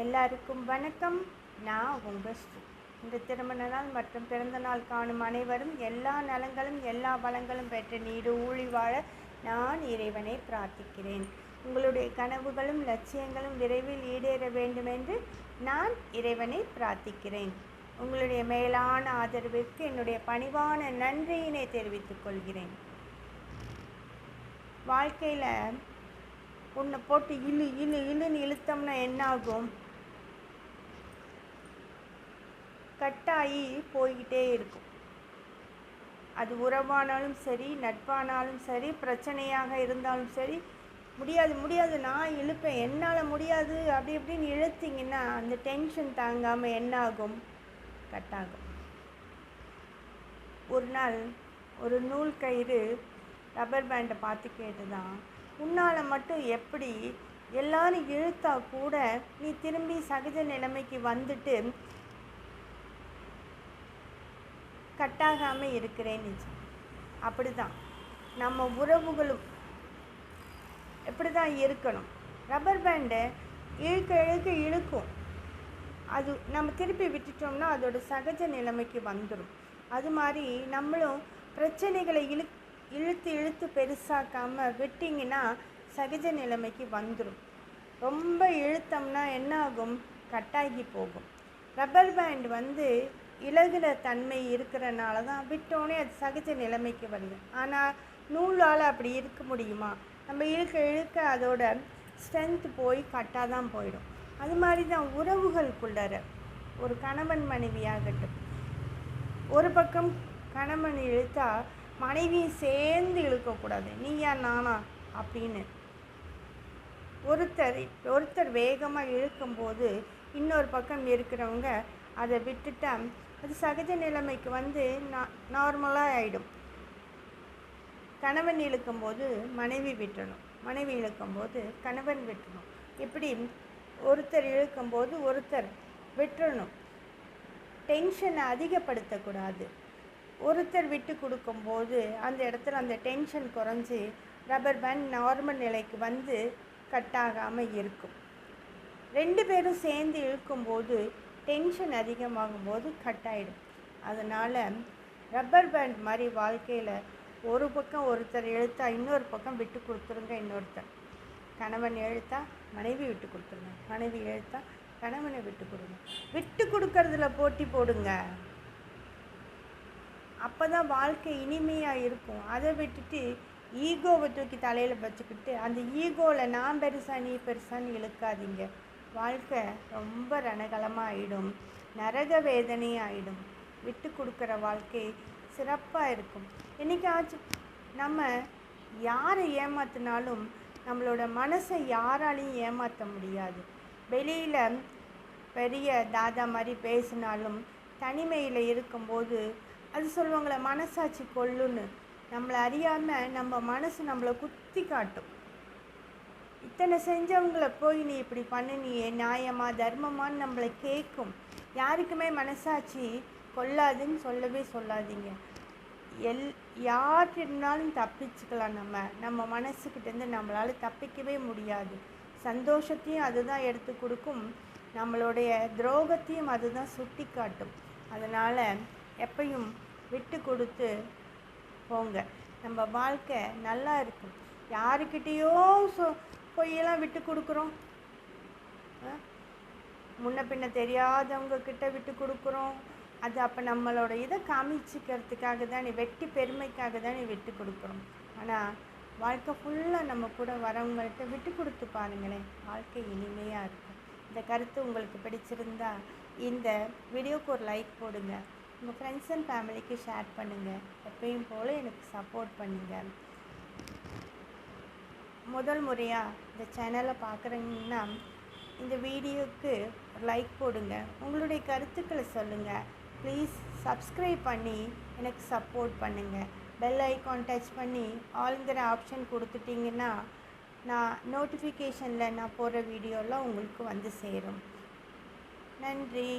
எல்லாருக்கும் வணக்கம். நான் உங்கள் ஸ்ரீ. இந்த திருமண நாள் மற்றும் பிறந்த நாள் காணும் அனைவரும் எல்லா நலங்களும் எல்லா வளங்களும் பெற்று நீடு ஊழி வாழ நான் இறைவனை பிரார்த்திக்கிறேன். உங்களுடைய கனவுகளும் லட்சியங்களும் விரைவில் ஈடேற வேண்டுமென்று நான் இறைவனை பிரார்த்திக்கிறேன். உங்களுடைய மேலான ஆதரவிற்கு என்னுடைய பணிவான நன்றியினை தெரிவித்துக் கொள்கிறேன். வாழ்க்கையில் உன்னை போட்டு இழுன்னு இழுத்தோம்னா என்னாகும்? கட்டாயி போய்கிட்டே இருக்கும். அது உறவானாலும் சரி, நட்பானாலும் சரி, பிரச்சனையாக இருந்தாலும் சரி, முடியாது நான் இழுப்பேன், என்னால் முடியாது அப்படி இப்படின்னு இழுத்திங்கன்னா அந்த டென்ஷன் தாங்காமல் என்னாகும்? கட்டாகும். ஒரு நாள் ஒரு நூல் கயிறு ரப்பர் பேண்டை பார்த்து கேட்டுதான், உன்னால் மட்டும் எப்படி எல்லாரும் இழுத்தா கூட நீ திரும்பி சகஜ நிலைமைக்கு வந்துட்டு கட்டாகாமல் இருக்கிறேன்னு. அப்படி தான் நம்ம உறவுகளும் எப்படி தான் இருக்கணும். ரப்பர் பேண்டை இழுக்க இழுக்கும். அது நம்ம திருப்பி விட்டுட்டோம்னா அதோட சகஜ நிலைமைக்கு வந்துடும். அது மாதிரி நம்மளும் பிரச்சனைகளை இழுத்து பெருசாக்காமல் விட்டிங்கன்னா சகஜ நிலைமைக்கு வந்துடும். ரொம்ப இழுத்தோம்னா என்ன ஆகும்? கட்டாகி போகும். ரப்பர் பேண்ட் இலகுல தன்மை இருக்கிறனால தான் விட்டோன்னே அது சகஜ நிலைமைக்கு வருது. ஆனால் நூலால் அப்படி இருக்க முடியுமா? நம்ம இழுக்க அதோட ஸ்ட்ரென்த் போய் கட்டாக தான் போயிடும். அது மாதிரி தான் உறவுகளுக்குள்ளற ஒரு கணவன் மனைவியாகட்டும், ஒரு பக்கம் கணவன் இழுத்தா மனைவியை சேர்ந்து இழுக்கக்கூடாது, நீயா நானா அப்படின்னு. ஒருத்தர் வேகமாக இழுக்கும்போது இன்னொரு பக்கம் இருக்கிறவங்க அதை விட்டுட்டா அது சகஜ நிலைமைக்கு நார்மலாக ஆகிடும். கணவன் இழுக்கும்போது மனைவி விட்டுணும், மனைவி இழுக்கும்போது கணவன் விட்டுணும். இப்படி ஒருத்தர் இழுக்கும்போது ஒருத்தர் விட்டுறணும். டென்ஷனை அதிகப்படுத்தக்கூடாது. ஒருத்தர் விட்டு கொடுக்கும்போது அந்த இடத்துல அந்த டென்ஷன் குறைஞ்சி ரப்பர் பேண்ட் நார்மல் நிலைக்கு கட்டாகாமல் இருக்கும். ரெண்டு பேரும் சேர்ந்து இழுக்கும்போது டென்ஷன் அதிகமாகும்போது கட்டாயிடும். அதனால் ரப்பர் பேண்ட் மாதிரி வாழ்க்கையில் ஒரு பக்கம் ஒருத்தர் இழுத்தா இன்னொரு பக்கம் விட்டு கொடுத்துருங்க. இன்னொருத்தர் கணவன் இழுத்தா மனைவி விட்டு கொடுத்துருங்க, மனைவி இழுத்தா கணவனை விட்டு கொடுங்க. விட்டு கொடுக்கறதுல போட்டி போடுங்க. அப்போ தான் வாழ்க்கை இனிமையாக இருக்கும். அதை விட்டுட்டு ஈகோவை தூக்கி தலையில் வச்சுக்கிட்டு அந்த ஈகோவில் நான் பெருசா நீ பெருசான்னு இழுக்காதீங்க. வாழ்க்கை ரொம்ப ரணகலமாக ஆகிடும், நரக வேதனையாக ஆகிடும். விட்டு கொடுக்குற வாழ்க்கை சிறப்பாக இருக்கும். என்றைக்காச்சும் நம்ம யாரை ஏமாற்றினாலும் நம்மளோட மனசை யாராலையும் ஏமாற்ற முடியாது. வெளியில் பெரிய தாதா மாதிரி பேசினாலும் தனிமையில் இருக்கும்போது அது சொல்லுவாங்களே மனசாட்சி கொல்லுன்னு. நம்மளை அறியாமல் நம்ம மனசு நம்மளை குத்தி காட்டும். இத்தனை செஞ்சவங்களை போய் நீ இப்படி பண்ணினியே, நியாயமா தர்மமான்னு நம்மளை கேட்கும். யாருக்குமே மனசாட்சி கொல்லாதுன்னு சொல்லவே சொல்லாதீங்க. யார்கிட்டனாலும் தப்பிச்சுக்கலாம். நம்ம மனசுக்கிட்டேருந்து நம்மளால் தப்பிக்கவே முடியாது. சந்தோஷத்தையும் அதுதான் எடுத்து கொடுக்கும், நம்மளுடைய துரோகத்தையும் அதுதான் சுட்டி காட்டும். அதனால் எப்பையும் விட்டு கொடுத்து போங்க. நம்ம வாழ்க்கை நல்லா இருக்கும். யாருக்கிட்டேயோ பொய்யெல்லாம் விட்டு கொடுக்குறோம், முன்ன பின்ன தெரியாதவங்க கிட்ட விட்டு கொடுக்குறோம். அது அப்போ நம்மளோட இதை காமிச்சிக்கிறதுக்காக தான், வெட்டி பெருமைக்காக தான் விட்டு கொடுக்குறோம். ஆனால் வாழ்க்கை ஃபுல்லாக நம்ம கூட வரவங்கள்ட்ட விட்டு கொடுத்து பாருங்களேன், வாழ்க்கை இனிமையாக இருக்கும். இந்த கருத்து உங்களுக்கு பிடிச்சிருந்தா இந்த வீடியோவுக்கு ஒரு லைக் போடுங்க. உங்கள் ஃப்ரெண்ட்ஸ் அண்ட் ஃபேமிலிக்கு ஷேர் பண்ணுங்கள். எப்பயும் போல் எனக்கு சப்போர்ட் பண்ணுங்கள். முதல் முறையாக இந்த சேனலை பார்க்குறீங்கன்னா இந்த வீடியோவுக்கு ஒரு லைக் போடுங்க. உங்களுடைய கருத்துக்களை சொல்லுங்கள். ப்ளீஸ் சப்ஸ்கிரைப் பண்ணி எனக்கு சப்போர்ட் பண்ணுங்கள். பெல் ஐக்கான் டச் பண்ணி ஆல்ங்கிற ஆப்ஷன் கொடுத்துட்டிங்கன்னா நான் நோட்டிஃபிகேஷனில் நான் போடுற வீடியோலாம் உங்களுக்கு சேரும். நன்றி.